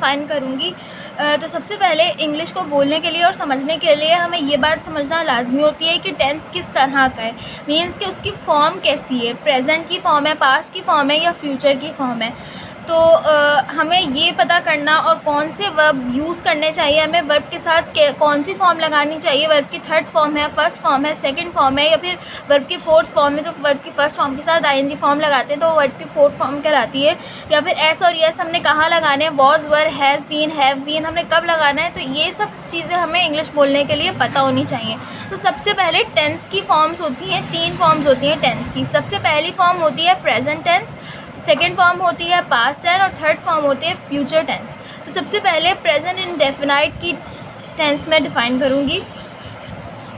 Define करूँगी। तो सबसे पहले इंग्लिश को बोलने के लिए और समझने के लिए हमें ये बात समझना लाजमी होती है कि टेंस किस तरह का है, मीन्स कि उसकी फॉर्म कैसी है, प्रेजेंट की फॉर्म है, पास्ट की फॉर्म है या फ्यूचर की फॉर्म है। तो हमें ये पता करना और कौन से वर्ब यूज़ करने चाहिए, हमें वर्ब के साथ कौन सी फॉर्म लगानी चाहिए, वर्ब की थर्ड फॉर्म है, फर्स्ट फॉर्म है, सेकंड फॉर्म है या फिर वर्ब की फोर्थ फॉर्म है। जो वर्ब की फर्स्ट फॉर्म के साथ आईएनजी फॉर्म लगाते हैं तो वर्ब की फोर्थ फॉर्म कहलाती है। या फिर एस और यस हमने कहाँ लगाने हैं, was, were, has been, have been हमने कब लगाना है। तो ये सब चीज़ें हमें इंग्लिश बोलने के लिए पता होनी चाहिए। तो सबसे पहले टेंस की फॉर्म्स होती हैं, 3 फॉर्म्स होती हैं टेंस की। सबसे पहली फॉर्म होती है प्रेजेंट टेंस, सेकेंड फॉर्म होती है पास्ट टेंस और थर्ड फॉर्म होती है फ्यूचर टेंस। तो सबसे पहले प्रेजेंट इंडेफिनाइट की टेंस में डिफ़ाइन करूँगी।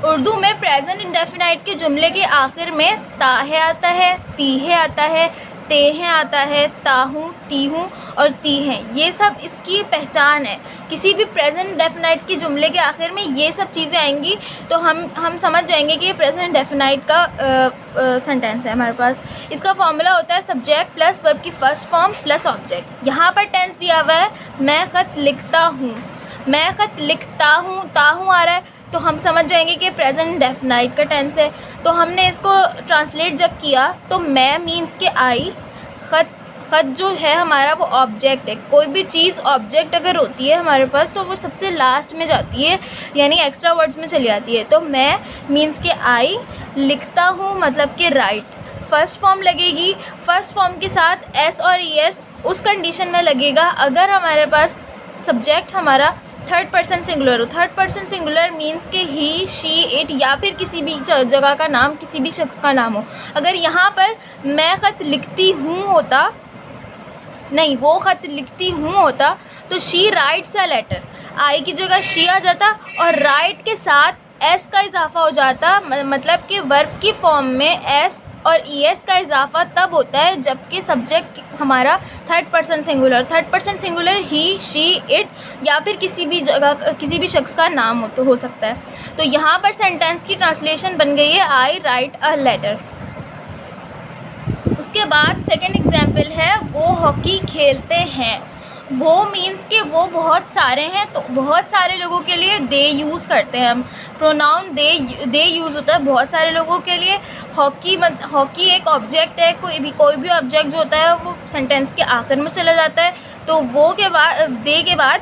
उर्दू में प्रेजेंट इंडेफिनाइट के जुमले के आखिर में ताहे आता है, तीहे आता है, तेहें आता है, ताहूँ, तीहूँ और तीहें, ये सब इसकी पहचान है। किसी भी प्रेजेंट इंडेफिनाइट के जुमले के आखिर में ये सब चीज़ें आएंगी तो हम समझ जाएंगे कि ये प्रेजेंट इंडेफिनाइट का सेंटेंस है हमारे पास। इसका फॉर्मूला होता है सब्जेक्ट प्लस वर्ब की फर्स्ट फॉर्म प्लस ऑब्जेक्ट। यहाँ पर टेंस दिया हुआ है मैं ख़त लिखता हूँ, मैं ख़त लिखता हूँ, ताहूँ आ रहा है तो हम समझ जाएंगे कि प्रेजेंट इंडेफिनाइट का टेंस है। तो हमने इसको ट्रांसलेट जब किया तो मैं मीन्स के आई, ख़त जो है हमारा वो ऑब्जेक्ट है। कोई भी चीज़ ऑब्जेक्ट अगर होती है हमारे पास तो वो सबसे लास्ट में जाती है, यानी एक्स्ट्रा वर्ड्स में चली जाती है। तो मैं मीन्स के आई, लिखता हूँ मतलब कि राइट, फर्स्ट फॉर्म लगेगी। फर्स्ट फॉर्म के साथ एस और एस उस कंडीशन में लगेगा अगर हमारे पास सब्जेक्ट हमारा थर्ड पर्सन सिंगुलर हो। थर्ड पर्सन सिंगुलर मीन्स के ही, शी, इट या फिर किसी भी जगह का नाम, किसी भी शख्स का नाम हो। अगर यहाँ पर मैं ख़त लिखती हूँ होता, नहीं वो ख़त लिखती हूँ होता तो शी राइट्स अ लेटर, आई की जगह शी आ जाता और राइट के साथ एस का इजाफा हो जाता। मतलब कि वर्ब की फॉर्म में एस और ईएस का इजाफा तब होता है जबकि सब्जेक्ट हमारा third person singular he, she, it या फिर किसी भी जगह, किसी भी शख्स का नाम हो सकता है। तो यहाँ पर सेंटेंस की ट्रांसलेशन बन गई है आई राइट अ लेटर। उसके बाद सेकंड एग्जाम्पल है वो हॉकी खेलते हैं। वो मीन्स कि वो बहुत सारे हैं, तो बहुत सारे लोगों के लिए दे यूज़ करते हैं हम। प्रोनाउन दे यूज़ होता है बहुत सारे लोगों के लिए। हॉकी एक ऑब्जेक्ट है, कोई भी ऑब्जेक्ट जो होता है वो सेंटेंस के आखिर में चला जाता है। तो वो के बाद दे के बाद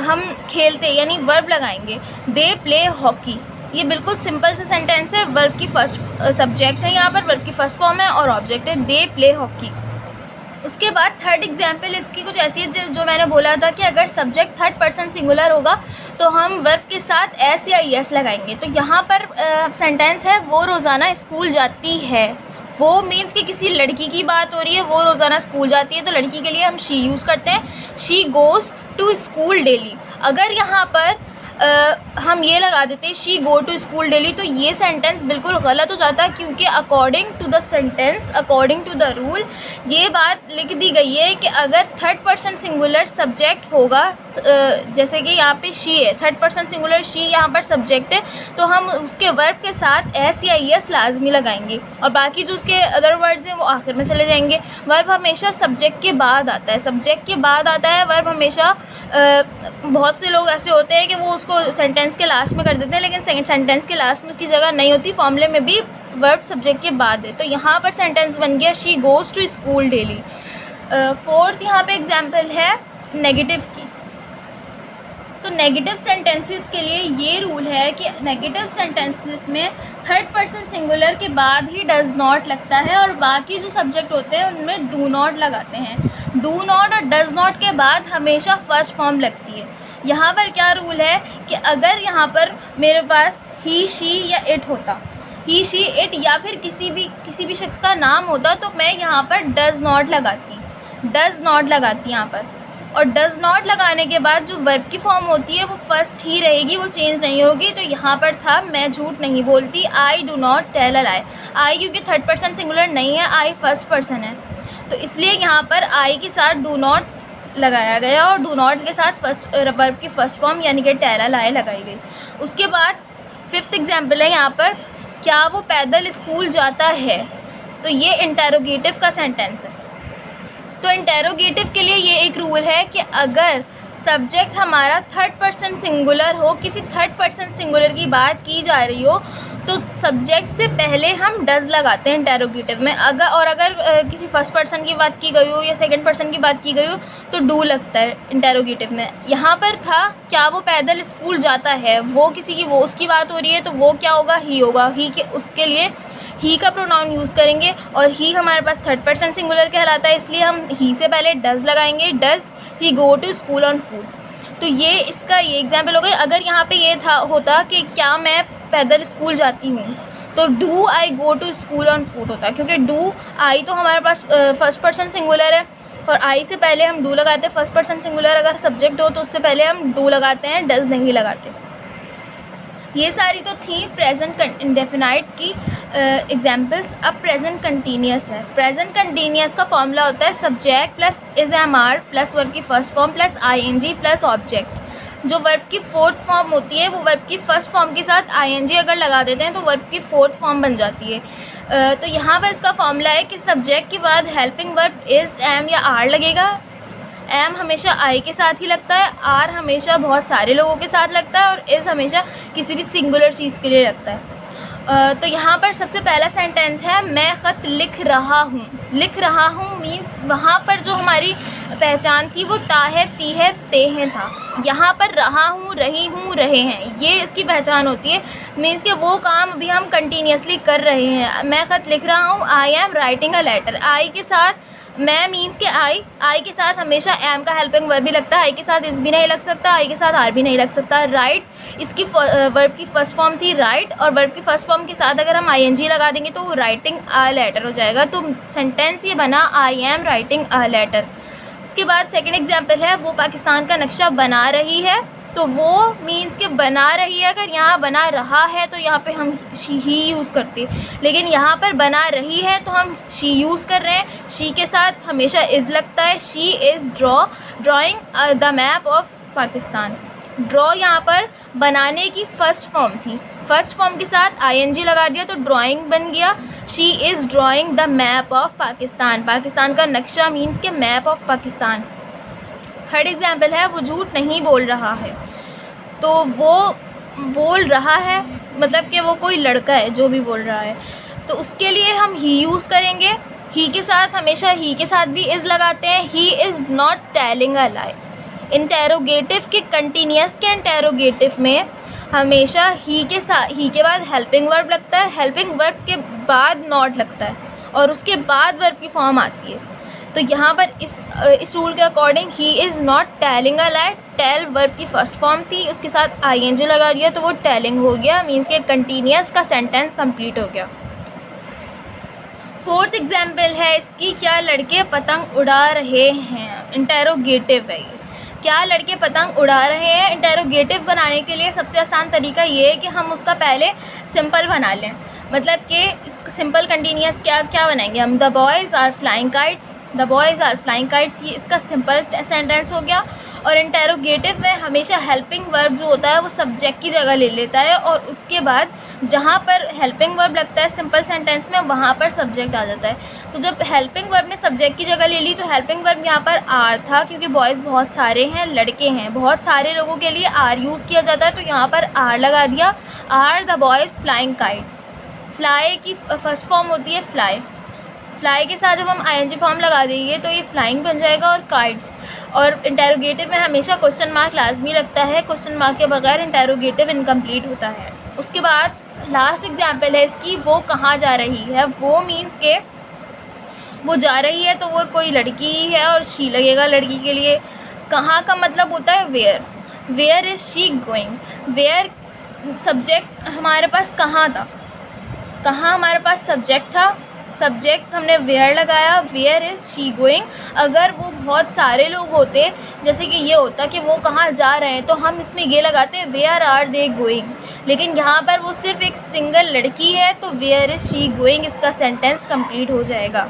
हम खेलते यानी वर्ब लगाएंगे, दे प्ले हॉकी। ये बिल्कुल सिंपल सा सेंटेंस है। वर्ब की फर्स्ट सब्जेक्ट है, यहाँ पर वर्ब की फर्स्ट फॉर्म है और ऑब्जेक्ट है दे प्ले हॉकी। उसके बाद थर्ड एग्जाम्पल इसकी कुछ ऐसी है जो मैंने बोला था कि अगर सब्जेक्ट थर्ड पर्सन सिंगुलर होगा तो हम वर्ब के साथ एस या एस लगाएंगे। तो यहाँ पर सेंटेंस है वो रोज़ाना स्कूल जाती है। वो मीन्स कि किसी लड़की की बात हो रही है, वो रोज़ाना स्कूल जाती है तो लड़की के लिए हम शी यूज़ करते हैं, she goes to school daily. अगर यहाँ पर हम ये लगा देते हैं she go to school daily तो ये सेंटेंस बिल्कुल गलत हो जाता है, क्योंकि according to the sentence, according to the rule ये बात लिख दी गई है कि अगर थर्ड पर्सन सिंगुलर सब्जेक्ट होगा, जैसे कि यहाँ पे शी है, थर्ड पर्सन सिंगुलर शी यहाँ पर सब्जेक्ट है, तो हम उसके वर्ब के साथ एस या एस लाजमी लगाएंगे और बाकी जो उसके अदर वर्ड्स हैं वो आखिर में चले जाएंगे। वर्ब हमेशा सब्जेक्ट के बाद आता है, सब्जेक्ट के बाद आता है वर्ब हमेशा। बहुत से लोग ऐसे होते हैं कि वो उसको सेंटेंस के लास्ट में कर देते हैं, लेकिन सेंटेंस के लास्ट में उसकी जगह नहीं होती, फॉर्मूले में भी वर्ब सब्जेक्ट के बाद है। तो यहाँ पर सेंटेंस बन गया she goes to school daily. Fourth यहाँ पे एग्जाम्पल है नेगेटिव की। तो नेगेटिव सेंटेंसेस के लिए ये रूल है कि नेगेटिव सेंटेंसेस में थर्ड पर्सन सिंगुलर के बाद ही डज नॉट लगता है और बाकी जो सब्जेक्ट होते हैं उनमें डू नॉट लगाते हैं। डू नॉट और डज नॉट के बाद हमेशा फर्स्ट फॉर्म लगती है। यहाँ पर क्या रूल है कि अगर यहाँ पर मेरे पास ही, शी या इट होता, ही, शी, इट या फिर किसी भी शख्स का नाम होता तो मैं यहाँ पर डज नॉट लगाती यहाँ पर। और डज नॉट लगाने के बाद जो वर्ब की फॉर्म होती है वो फर्स्ट ही रहेगी, वो चेंज नहीं होगी। तो यहाँ पर था मैं झूठ नहीं बोलती, I do not tell a lie. I क्योंकि थर्ड पर्सन सिंगुलर नहीं है, आई फर्स्ट पर्सन है, तो इसलिए यहाँ पर आई के साथ डू नॉट लगाया गया और डू नॉट के साथ वर्ब की फर्स्ट फॉर्म यानी कि टेल अ लाई लगाई गई। उसके बाद फिफ्थ एग्जाम्पल है यहाँ पर, क्या वो पैदल स्कूल जाता है। तो ये इंटेरोगेटिव का सेंटेंस है। तो इंटेरोगेटिव के लिए ये एक रूल है कि अगर सब्जेक्ट हमारा थर्ड पर्सन सिंगुलर हो, किसी थर्ड पर्सन सिंगुलर की बात की जा रही हो, तो सब्जेक्ट से पहले हम डज लगाते हैं इंटेरोगेटिव में। अगर किसी फर्स्ट पर्सन की बात की गई हो या सेकंड पर्सन की बात की गई हो तो डू लगता है इंटेरोगेटिव में। यहाँ पर था क्या वो पैदल स्कूल जाता है, वो किसी की वो उसकी बात हो रही है, तो वो क्या होगा, ही होगा। ही के उसके लिए ही का प्रोनाउन यूज़ करेंगे, और ही हमारे पास थर्ड पर्सन सिंगुलर कहलाता है, इसलिए हम ही से पहले डज लगाएंगे। Does he go to school on foot. तो ये इसका ये एग्जाम्पल हो गई। अगर यहाँ पे ये होता कि क्या मैं पैदल स्कूल जाती हूँ, तो do I go to school on foot होता, क्योंकि डू आई तो हमारे पास फर्स्ट पर्सन सिंगुलर है, और आई से पहले हम डू लगाते हैं। फर्स्ट पर्सन सिंगुलर अगर सब्जेक्ट हो तो उससे पहले हम डू लगाते हैं, डज नहीं लगाते। ये सारी तो थी प्रेजेंट इंडेफिनाइट की एग्जाम्पल्स। अब प्रेजेंट कंटिन्यूस है। प्रेजेंट कंटिन्यूस का फॉर्मूला होता है subject plus is am are plus verb की first form plus ING plus object. जो वर्ब की फोर्थ फॉर्म होती है वो वर्ब की फर्स्ट फॉर्म के साथ आईएनजी अगर लगा देते हैं तो वर्ब की फोर्थ फॉर्म बन जाती है। तो यहाँ पर इसका फॉर्मूला है कि सब्जेक्ट के बाद हेल्पिंग वर्ब इज़, एम या आर लगेगा। एम हमेशा आई के साथ ही लगता है, आर हमेशा बहुत सारे लोगों के साथ लगता है, और इज़ हमेशा किसी भी सिंगुलर चीज़ के लिए लगता है। तो यहाँ पर सबसे पहला सेंटेंस है मैं ख़त लिख रहा हूँ। लिख रहा हूँ मीन्स वहाँ पर जो हमारी पहचान थी वो ता है, ती है, ते हैं था। यहाँ पर रहा हूँ, रही हूँ, रहे हैं, ये इसकी पहचान होती है। मीन्स कि वो काम अभी हम कंटिन्यूसली कर रहे हैं। मैं ख़त लिख रहा हूँ, I am writing a letter. I के साथ मैं मीन्स के आई के साथ हमेशा एम का हेल्पिंग वर्ब भी लगता है। आई के साथ इस भी नहीं लग सकता, आई के साथ आर भी नहीं लग सकता। राइट इसकी वर्ब की फर्स्ट फॉर्म थी राइट, और वर्ब की फर्स्ट फॉर्म के साथ अगर हम आईएनजी लगा देंगे तो राइटिंग अ लेटर हो जाएगा। तो सेंटेंस ये बना I am writing a letter. उसके बाद सेकंड एग्जांपल है वो पाकिस्तान का नक्शा बना रही है। तो वो मीन्स के बना रही है, अगर यहाँ बना रहा है तो यहाँ पे हम ही यूज़ करते हैं, लेकिन यहाँ पर बना रही है तो हम शी यूज़ कर रहे हैं। शी के साथ हमेशा इज़ लगता है। She is drawing the map of Pakistan. Draw यहाँ पर बनाने की फर्स्ट फॉर्म थी, फर्स्ट फॉर्म के साथ आईएनजी लगा दिया तो ड्राइंग बन गया। She is drawing the map of Pakistan. Pakistan का नक्शा मीन्स के map of Pakistan. Third example है वो झूठ नहीं बोल रहा है। तो वो बोल रहा है मतलब कि वो कोई लड़का है जो भी बोल रहा है, तो उसके लिए हम ही यूज़ करेंगे। ही के साथ हमेशा ही के साथ भी इज़ लगाते हैं। ही is not telling a lie. Interrogative के कंटिन्यूस के इंटेरोगेटिव में हमेशा ही के बाद हेल्पिंग वर्ब लगता है, हेल्पिंग वर्ब के बाद नॉट लगता है, और उसके बाद वर्ब की फॉर्म आती है। तो यहाँ पर इस रूल के according he is not telling a lie. Tell verb की फर्स्ट फॉर्म थी, उसके साथ आईएनजी लगा दिया तो वो टेलिंग हो गया, मीन्स के कंटिन्यूस का सेंटेंस कंप्लीट हो गया। फोर्थ एग्जाम्पल है इसकी क्या लड़के पतंग उड़ा रहे हैं। इंटेरोगेटिव है ये। क्या लड़के पतंग उड़ा रहे हैं। इंटेरोगेटिव बनाने के लिए सबसे आसान तरीका ये है कि हम उसका पहले सिंपल बना लें। मतलब कि सिंपल कंटिन्यूस क्या बनाएंगे हम, the boys are flying kites. The boys are flying kites, ये इसका सिंपल सेंटेंस हो गया। और इंटेरोगेटिव में हमेशा हेल्पिंग वर्ब जो होता है वो सब्जेक्ट की जगह ले लेता है, और उसके बाद जहाँ पर हेल्पिंग वर्ब लगता है सिंपल सेंटेंस में वहाँ पर सब्जेक्ट आ जाता है। तो जब हेल्पिंग वर्ब ने सब्जेक्ट की जगह ले ली तो हेल्पिंग वर्ब यहाँ पर आर था, क्योंकि बॉयज़ बहुत सारे हैं, लड़के हैं, बहुत सारे लोगों के लिए आर यूज़ किया जाता है, तो यहाँ पर आर लगा दिया। Are the boys flying kites. Fly की फर्स्ट फॉर्म होती है फ्लाई। फ्लाई के साथ जब हम आईएनजी फॉर्म लगा देंगे तो ये फ्लाइंग बन जाएगा और काइट्स। और इंटेरोगेटिव में हमेशा क्वेश्चन मार्क लाजमी लगता है, क्वेश्चन मार्क के बगैर इंटेरोगेटिव इनकम्प्लीट होता है। उसके बाद लास्ट एग्जाम्पल है इसकी वो कहाँ जा रही है। वो मीन्स के वो जा रही है तो वो कोई लड़की ही है और शी लगेगा लड़की के लिए। कहाँ का मतलब होता है where. Where is she going. Where subject हमारे पास कहाँ था, कहाँ हमारे पास सब्जेक्ट था, सब्जेक्ट हमने वेयर लगाया। Where is she going. अगर वो बहुत सारे लोग होते, जैसे कि ये होता कि वो कहाँ जा रहे हैं, तो हम इसमें ये लगाते वेयर आर दे गोइंग। लेकिन यहाँ पर वो सिर्फ एक सिंगल लड़की है तो वेयर इज़ शी गोइंग इसका सेंटेंस कंप्लीट हो जाएगा।